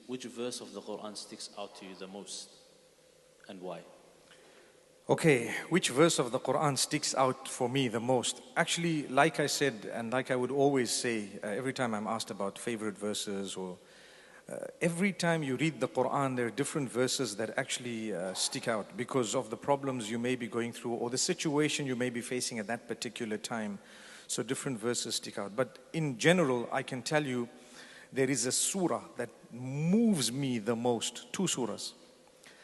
which verse of the Quran sticks out to you the most and why? Okay, which verse of the Quran sticks out for me the most? Actually, like I said, and like I would always say, every time I'm asked about favorite verses, or every time you read the Quran, there are different verses that actually stick out because of the problems you may be going through or the situation you may be facing at that particular time. So different verses stick out. But in general, I can tell you, there is a surah that moves me the most. Two surahs.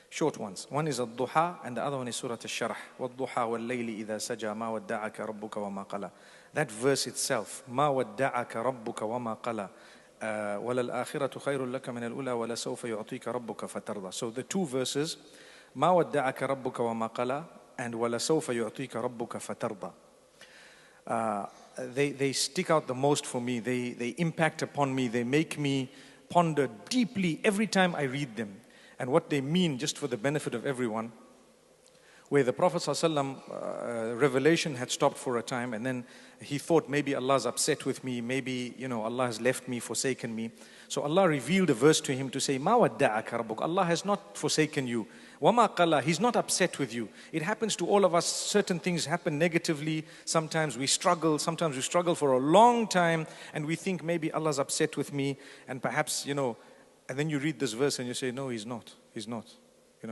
Short ones. One is duha and the other one is Surah Al-Sharh. وَالضُّحَى وَاللَّيْلِ إِذَا سَجَى مَا وَدَّعَكَ رَبُّكَ وَمَا قَلَى. That verse itself, مَا وَدَّعَكَ رَبُّكَ وَمَا قَلَى وَلَلْآخِرَةُ خَيْرٌ لَكَ مِنَ الْأُولَى وَلَسَوْفَ يُعْطِيكَ رَبُّكَ فَتَرْضَى. So the two verses, مَا وَدَّعَكَ رَبُّكَ وَمَا قَلَى and وَلَسَوْفَ يُعْطِيكَ رَبُّكَ فَتَرْضَى. They stick out the most for me. They impact upon me. They make me ponder deeply every time I read them. And what they mean, just for the benefit of everyone, where the Prophet ﷺ, revelation had stopped for a time, and then he thought maybe Allah's upset with me, maybe Allah has left me, forsaken me. So Allah revealed a verse to him to say, "Ma wadda'aka rabbuk." Allah has not forsaken you. Wama qala, He's not upset with you. It happens to all of us. Certain things happen negatively. Sometimes we struggle for a long time, and we think maybe Allah's upset with me, and perhaps and then you read this verse and you say, no, He's not. He's not.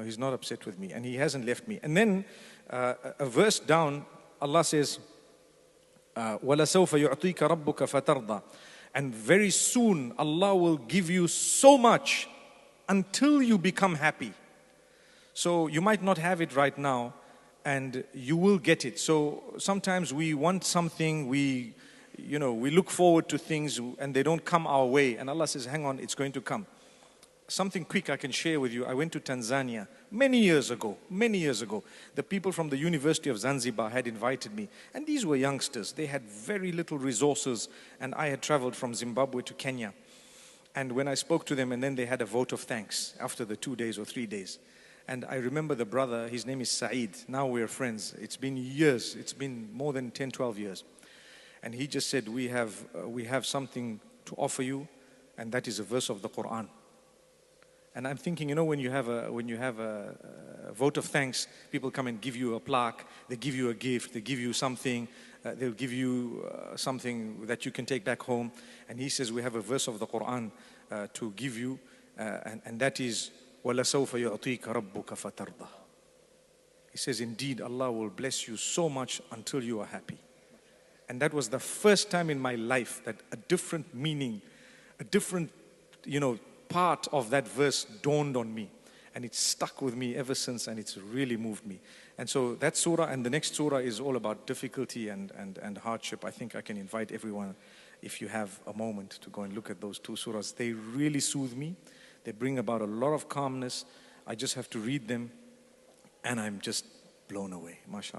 He's not upset with me and He hasn't left me. And then a verse down, Allah says, وَلَسَوْفَ يُعْطِيكَ رَبُّكَ فَتَرْضَى. And very soon Allah will give you so much until you become happy. So you might not have it right now and you will get it. So sometimes we want something, we look forward to things and they don't come our way. And Allah says, hang on, it's going to come. Something quick I can share with you. I went to Tanzania many years ago. The people from the University of Zanzibar had invited me. And these were youngsters. They had very little resources. And I had traveled from Zimbabwe to Kenya. And when I spoke to them, and then they had a vote of thanks after the 2 days or 3 days. And I remember the brother, his name is Saeed. Now we're friends. It's been years. It's been more than 10, 12 years. And he just said, we have something to offer you. And that is a verse of the Quran. And I'm thinking, when you have a vote of thanks, people come and give you a plaque, they give you a gift, they give you something, they'll give you something that you can take back home. And he says, we have a verse of the Quran to give you, and that is, وَلَسَوْفَ يُعْطِيكَ رَبُّكَ فَتَرْضَى. He says, indeed, Allah will bless you so much until you are happy. And that was the first time in my life that a different meaning, a different, part of that verse dawned on me, and it's stuck with me ever since, and it's really moved me. And so that surah and the next surah is all about difficulty and hardship. I think I can invite everyone, if you have a moment, to go and look at those two surahs. They really soothe me. They bring about a lot of calmness. I just have to read them and I'm just blown away, mashallah.